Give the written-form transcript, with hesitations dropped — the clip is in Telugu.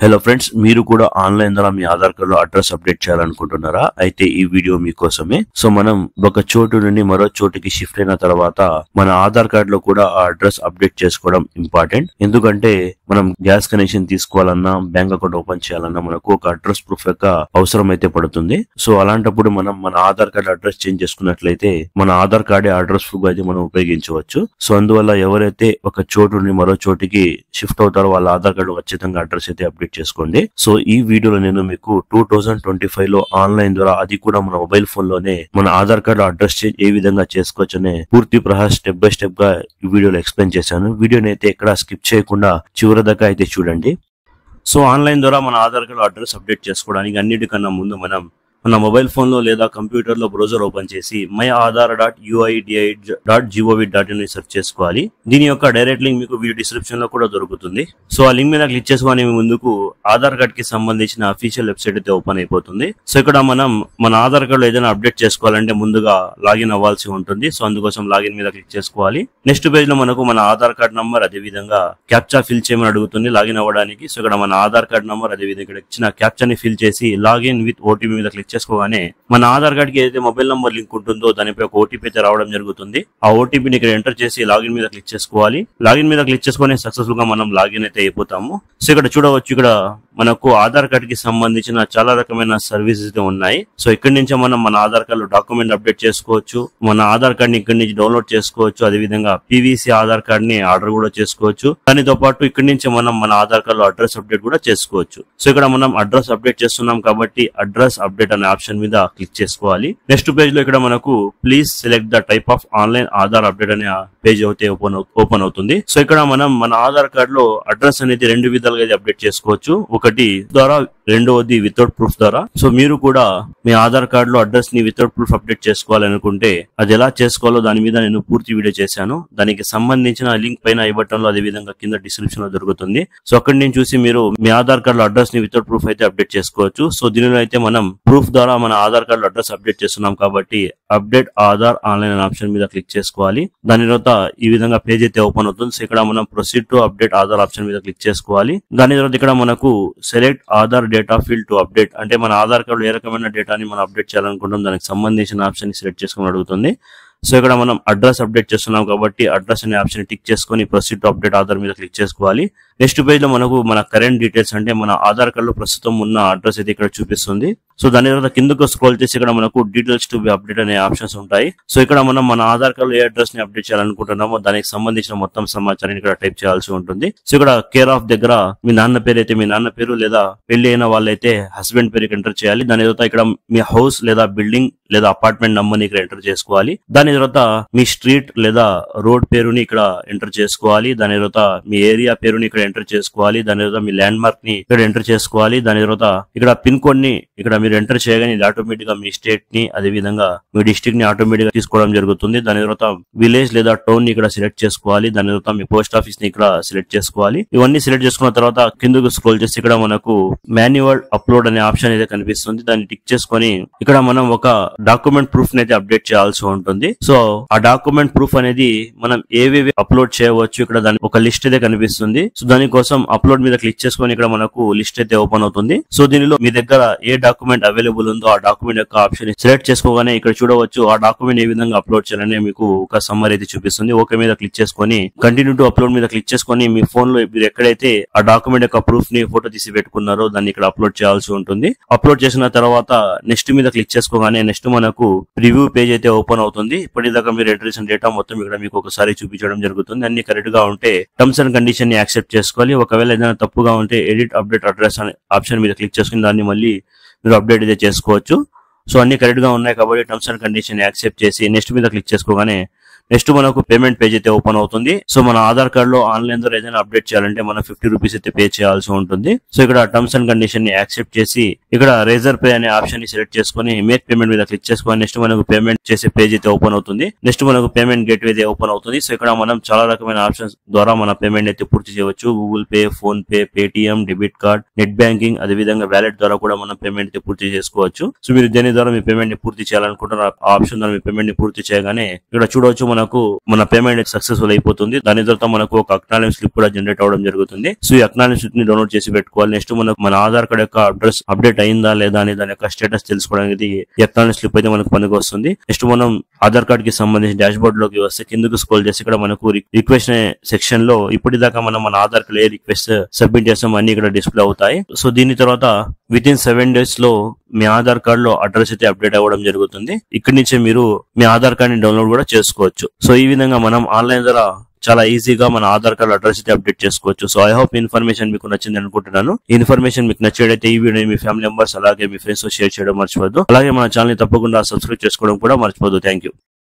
హలో ఫ్రెండ్స్, మీరు కూడా ఆన్లైన్ ద్వారా మీ ఆధార్ కార్డు లో అడ్రస్ అప్డేట్ చేయాలనుకుంటున్నారా? అయితే ఈ వీడియో మీకోసమే. సో మనం ఒక చోటు నుండి మరో చోటుకి షిఫ్ట్ అయిన తర్వాత మన ఆధార్ కార్డు లో కూడా ఆ అడ్రస్ అప్డేట్ చేసుకోవడం ఇంపార్టెంట్. ఎందుకంటే మనం గ్యాస్ కనెక్షన్ తీసుకోవాలన్నా, బ్యాంక్ అకౌంట్ ఓపెన్ చేయాలన్నా మనకు ఒక అడ్రస్ ప్రూఫ్ యొక్క అవసరం అయితే పడుతుంది. సో అలాంటప్పుడు మనం మన ఆధార్ కార్డు అడ్రస్ చేంజ్ చేసుకున్నట్లయితే మన ఆధార్ కార్డే అడ్రస్ ప్రూఫ్ అయితే మనం ఉపయోగించవచ్చు. సో అందువల్ల ఎవరైతే ఒక చోటు నుండి మరో చోటికి షిఫ్ట్ అవుతారో వాళ్ళ ఆధార్ కార్డు ఖచ్చితంగా అడ్రస్ అయితే అప్డేట్ చేసుకోండి. సో ఈ వీడియోలో నేను మీకు 2025 లో ఆన్లైన్ ద్వారా, అది కూడా మన మొబైల్ ఫోన్ లోనే మన ఆధార్ కార్డు అడ్రస్ చేంజ్ ఏ విధంగా చేసుకోవచ్చు అనే పూర్తి ప్రాసెస్ స్టెప్ బై స్టెప్ గా ఈ వీడియోలో ఎక్స్ప్లెయిన్ చేశాను. వీడియోని అయితే ఎక్కడ స్కిప్ చేయకుండా చివరి దాకా అయితే చూడండి. సో ఆన్లైన్ ద్వారా మన ఆధార్ కార్డు అడ్రస్ అప్డేట్ చేసుకోవడానికి అన్నిటికన్నా ముందు మనం మన మొబైల్ ఫోన్ లో లేదా కంప్యూటర్ లో బ్రౌజర్ ఓపెన్ చేసి myAadhar.uid.gov.in సెర్చ్ చేసుకోవాలి. దీని యొక్క డైరెక్ట్ లింక్ మీకు వీడియో డిస్క్రిప్షన్ లో కూడా దొరుకుతుంది. సో ఆ లింక్ మీద క్లిక్ చేసుకుని ముందుకు ఆధార్ కార్డ్ కి సంబంధించిన అఫీషియల్ వెబ్సైట్ అయితే ఓపెన్ అయిపోతుంది. సో ఇక్కడ మనం మన ఆధార్ కార్డు లో ఏదైనా అప్డేట్ చేసుకోవాలంటే ముందుగా లాగిన్ అవ్వాల్సి ఉంటుంది. సో అందుకోసం లాగిన్ మీద క్లిక్ చేసుకోవాలి. నెక్స్ట్ పేజ్ లో మనకు మన ఆధార్ కార్డ్ నంబర్, అదే విధంగా క్యాప్చా ఫిల్ చేయమని అడుగుతుంది లాగిన్ అవ్వడానికి. సో ఇక్కడ మన ఆధార్ కార్డ్ నంబర్, అదే విధంగా ఇక్కడ ఇచ్చిన క్యాప్చాని ఫిల్ చేసి లాగిన్ విత్ ఓటీపీ మీద క్లిక్ చేసుకోగానే మన ఆధార్ కార్డ్ కి ఏదైతే మొబైల్ నంబర్ లింక్ ఉంటుందో దానిపై ఒక ఓటీపీ అయితే రావడం జరుగుతుంది. ఆ ఓటీపీని ఇక్కడ ఎంటర్ చేసి లాగిన్ మీద క్లిక్ చేసుకోవాలి. లాగిన్ మీద క్లిక్ చేసుకుని సక్సెస్ఫుల్ గా మనం లాగిన్ అయితే అయిపోతాము. సో ఇక్కడ చూడవచ్చు, ఇక్కడ మనకు ఆధార్ కార్డ్ కి సంబంధించిన చాలా రకమైన సర్వీసెస్ ఉన్నాయి. సో ఇక్కడి నుంచి మనం మన ఆధార్ కార్డు డాక్యుమెంట్ అప్డేట్ చేసుకోవచ్చు, మన ఆధార్ కార్డ్ ని ఇక్కడి నుంచి డౌన్లోడ్ చేసుకోవచ్చు, అదే విధంగా పీవీసీ ఆధార్ కార్డ్ ని ఆర్డర్ కూడా చేసుకోవచ్చు. దానితో పాటు ఇక్కడి నుంచి మనం మన ఆధార్ కార్డు లో అడ్రస్ అప్డేట్ కూడా చేసుకోవచ్చు. సో ఇక్కడ మనం అడ్రస్ అప్డేట్ చేస్తున్నాం కాబట్టి అడ్రస్ అప్డేట్ అనే ఆప్షన్ మీద క్లిక్ చేసుకోవాలి. నెక్స్ట్ పేజ్ లో ఇక్కడ మనకు please select the type of online Aadhaar update అనే పేజ్ అయితే ఓపెన్ అవుతుంది. సో ఇక్కడ మనం మన ఆధార్ కార్డ్ లో అడ్రస్ అనేది రెండు విధాలుగా అప్డేట్ చేసుకోవచ్చు. ఒకటి ద్వారా, రెండవది వితౌట్ ప్రూఫ్ ద్వారా. సో మీరు కూడా మీ ఆధార్ కార్డ్ లో అడ్రస్ ని వితౌట్ ప్రూఫ్ అప్డేట్ చేసుకోవాలనుకుంటే అది ఎలా చేసుకోవాలో దాని మీద నేను పూర్తి వీడియో చేశాను. దానికి సంబంధించిన లింక్ పైన ఈ బటన్ లో, అదే విధంగా కింద డిస్క్రిప్షన్ లో దొరుకుతుంది. సో అక్కడి నుంచి చూసి మీరు మీ ఆధార్ కార్డ్ లో అడ్రస్ ని వితౌట్ ప్రూఫ్ అయితే అప్డేట్ చేసుకోవచ్చు. సో దీనిలో అయితే మనం ప్రూఫ్ ద్వారా మన ఆధార్ కార్డ్ లో అడ్రస్ అప్డేట్ చేస్తున్నాం కాబట్టి అప్డేట్ ఆధార్ ఆన్లైన్ అనే ఆప్షన్ మీద క్లిక్ చేసుకోవాలి. దాని తర్వాత ఈ విధంగా పేజ్ అయితే ఓపెన్ అవుతుంది. సో ఇక్కడ మనం proceed to update Aadhaar option మీద క్లిక్ చేసుకోవాలి. దాని తర్వాత ఇక్కడ మనకు select Aadhaar data field to update, అంటే మన ఆధార్ కార్డు ఏ రకమైన డేటాని మనం అప్డేట్ చేయాలనుకుంటాం దానికి సంబంధించిన ఆప్షన్ సెలెక్ట్ చేసుకుని అడుగుతుంది. సో ఇక్కడ మనం అడ్రస్ అప్డేట్ చేస్తున్నాం కాబట్టి అడ్రస్ అనే ఆప్షన్ టిక్ చేసుకుని ప్రొసీడ్ టు అప్డేట్ ఆధార్ మీద క్లిక్ చేసుకోవాలి. నెక్స్ట్ పేజ్ లో మనకు మన కరెంట్ డీటెయిల్స్, అంటే మన ఆధార్ కార్డు లో ప్రస్తుతం ఉన్న అడ్రస్ అయితే ఇక్కడ చూపిస్తుంది. సో దాని తర్వాత కిందకు స్క్రోల్ చేసి ఇక్కడ మనకు డీటెయిల్స్ టు బి అప్డేట్ అనే ఆప్షన్స్ ఉంటాయి. సో ఇక్కడ మనం మన ఆధార్ కార్డు లో ఏ అడ్రస్ ని అప్డేట్ చేయాలనుకుంటున్నామో దానికి సంబంధించిన మొత్తం సమాచారాన్ని ఇక్కడ టైప్ చేయాల్సి ఉంటుంది. సో ఇక్కడ కేర్ ఆఫ్ దగ్గర మీ నాన్న పేరు అయితే మీ నాన్న పేరు, లేదా పెళ్లి అయిన వాళ్ళైతే హస్బెండ్ పేరు ఎంటర్ చేయాలి. దాని తర్వాత ఇక్కడ మీ హౌస్ లేదా బిల్డింగ్ లేదా అపార్ట్మెంట్ నంబర్ ని ఇక్కడ ఎంటర్ చేసుకోవాలి. దాని తర్వాత మీ స్ట్రీట్ లేదా రోడ్ పేరుని ఇక్కడ ఎంటర్ చేసుకోవాలి. దాని తర్వాత మీ ఏరియా పేరుని ఇక్కడ ఎంటర్ చేసుకోవాలి. దాని తర్వాత మీ ల్యాండ్ మార్క్ ని ఇక్కడ ఎంటర్ చేసుకోవాలి. దాని తర్వాత ఇక్కడ పిన్ కోడ్ ని ఇక్కడ మీరు ఎంటర్ చేయగానే ఇది ఆటోమేటిక్ గా మీ స్టేట్ ని, అదే విధంగా మీ డిస్ట్రిక్ట్ ని ఆటోమేటిక్ గా తీసుకోవడం జరుగుతుంది. దాని తర్వాత విలేజ్ లేదా టౌన్ ని ఇక్కడ సెలెక్ట్ చేసుకోవాలి. దాని తర్వాత మీ పోస్ట్ ఆఫీస్ ని ఇక్కడ సెలెక్ట్ చేసుకోవాలి. ఇవన్నీ సెలెక్ట్ చేసుకున్న తర్వాత కిందకు స్క్రోల్ చేసి ఇక్కడ మనకు మాన్యువల్ అప్లోడ్ అనే ఆప్షన్ అయితే కనిపిస్తుంది. దాన్ని టిక్ చేసుకొని ఇక్కడ మనం ఒక డాక్యుమెంట్ ప్రూఫ్ ని అయితే అప్డేట్ చేయాల్సి ఉంటుంది. సో ఆ డాక్యుమెంట్ ప్రూఫ్ అనేది మనం ఏవేవి అప్లోడ్ చేయవచ్చు ఇక్కడ దాని ఒక లిస్ట్ అయితే కనిపిస్తుంది. సో దానికోసం అప్లోడ్ మీద క్లిక్ చేసుకొని ఇక్కడ మనకు లిస్ట్ అయితే ఓపెన్ అవుతుంది. సో దీనిలో మీ దగ్గర ఏ డాక్యుమెంట్ అవైలబుల్ ఉందో ఆ డాక్యుమెంట్ యొక్క ఆప్షన్ సెలెక్ట్ చేసుకోగానే ఇక్కడ చూడవచ్చు ఆ డాక్యుమెంట్ ఏ విధంగా అప్లోడ్ చేయాలని మీకు ఒక సమ్మరీ అయితే చూపిస్తుంది. ఓకే మీద క్లిక్ చేసుకొని కంటిన్యూ టు అప్లోడ్ మీద క్లిక్ చేసుకొని మీ ఫోన్ లో మీరు ఎక్కడైతే ఆ డాక్యుమెంట్ యొక్క ప్రూఫ్ ని ఫోటో తీసి పెట్టుకున్నారో దాన్ని ఇక్కడ అప్లోడ్ చేయాల్సి ఉంటుంది. అప్లోడ్ చేసిన తర్వాత నెక్స్ట్ మీద క్లిక్ చేసుకోగానే నెక్స్ట్ మనకు ప్రివ్యూ పేజ్ అయితే ఓపెన్ అవుతుంది. ఇప్పటిదాకా మీరు ఎంటర్ చేసిన డేటా మొత్తం ఇక్కడ మీకు ఒకసారి చూపించడం జరుగుతుంది. అన్ని కరెక్ట్ గా ఉంటే టర్మ్స్ అండ్ కండిషన్ ని యాక్సెప్ట్ చేసుకోవాలి. ఒకవేళ ఏదైనా తప్పుగా ఉంటే ఎడిట్ అప్డేట్ అడ్రస్ అనే ఆప్షన్ మీద క్లిక్ చేసుకుని దాన్ని మళ్ళీ మీరు అప్డేట్ అయితే చేసుకోవచ్చు. సో అన్ని కరెక్ట్ గా ఉన్నాయి కాబట్టి టర్మ్స్ అండ్ కండిషన్ యాక్సెప్ట్ చేసి నెక్స్ట్ మీద క్లిక్ చేసుకోగానే నెక్స్ట్ మనకు పేమెంట్ పేజ్ అయితే ఓపెన్ అవుతుంది. సో మన ఆధార్ కార్డ్ లో ఆన్లైన్ ద్వారా ఏదైనా అప్డేట్ చేయాలంటే మనం 50 రూపీస్ అయితే పే చేయాల్సి ఉంటుంది. సో ఇక్కడ టర్మ్స్ అండ్ కండిషన్ ని యాక్సెప్ట్ చేసి ఇక్కడ రేజర్ పే అనే ఆప్షన్ ని సెలెక్ట్ చేసుకుని మేక్ పేమెంట్ మీద క్లిక్ చేసుకొని నెక్స్ట్ మనకు పేమెంట్ చేసే పేజ్ అయితే ఓపెన్ అవుతుంది. నెక్స్ట్ మనకు పేమెంట్ గేట్వే అయితే ఓపెన్ అవుతుంది. సో ఇక్కడ మనం చాలా రకమైన ఆప్షన్స్ ద్వారా మన పేమెంట్ అయితే పూర్తి చేయవచ్చు. Google pay, phone pay, Paytm, debit card, net banking, అదే విధంగా వ్యాలెట్ ద్వారా కూడా మనం పేమెంట్ అయితే పూర్తి చేసుకోవచ్చు. సో మీరు దేని ద్వారా మీ పేమెంట్ ని పూర్తి చేయాలనుకుంటున్న ఆ ఆప్షన్ ద్వారా మీ పేమెంట్ ని పూర్తి చేయగానే ఇక్కడ చూడవచ్చు మనకు మన పేమెంట్ సక్సెస్ఫుల్ అయిపోతుంది. దాని తర్వాత మనకు ఒక అక్నాలెడ్జ్ స్లిప్ కూడా జనరేట్ అవడం జరుగుతుంది. సో ఈ అక్నాలెడ్జ్ స్లిప్ ని డౌన్లోడ్ చేసి పెట్టుకోవాలి. నెక్స్ట్ మనకు మన ఆధార్ కార్డ్ యొక్క అడ్రస్ అప్డేట్ అయిందా లేదా అనే దాని యొక్క స్టేటస్ తెలుసుకోవడానికి ఈ అక్నాలెడ్జ్ స్లిప్ అయితే మనకు పనికి వస్తుంది. నెక్స్ట్ మనం ఆధార్ కార్డ్ కి సంబంధించి డాష్ బోర్డ్ లోకి వస్తే కిందకు స్క్రోల్ చేసి ఇక్కడ మనకు రిక్వెస్ట్ సెక్షన్ లో ఇప్పటిదాకా మనం మన ఆధార్ కార్డ్ ఏ రిక్వెస్ట్ సబ్మిట్ చేస్తాం అన్ని ఇక్కడ డిస్ప్లే అవుతాయి. సో దీని తర్వాత విత్ ఇన్ 7 days లో మీ ఆధార్ కార్డ్ లో అడ్రస్ అయితే అప్డేట్ అవ్వడం జరుగుతుంది. ఇక్కడి నుంచే మీరు మీ ఆధార్ కార్డ్ ని డౌన్లోడ్ కూడా చేసుకోవచ్చు. సో ఈ విధంగా మనం ఆన్లైన్ ద్వారా చాలా ఈజీగా మన ఆధార్ కార్డ్ అడ్రస్ అయితే అప్డేట్ చేసుకోవచ్చు. సో ఐ హోప్ ఇన్ఫర్మేషన్ మీకు నచ్చింది అనుకుంటున్నాను. ఈ ఇన్ఫర్మేషన్ మీకు నచ్చేటైతే ఈ వీడియో మీ ఫ్యామిలీ మెంబర్స్ అలాగే మీ ఫ్రెండ్స్ తో షేర్ చేయడం మర్చిపోద్దు. అలాగే మన ఛానల్ ని తప్పకుండా సబ్స్క్రైబ్ చేసుకోవడం కూడా మర్చిపోద్దు. Thank you.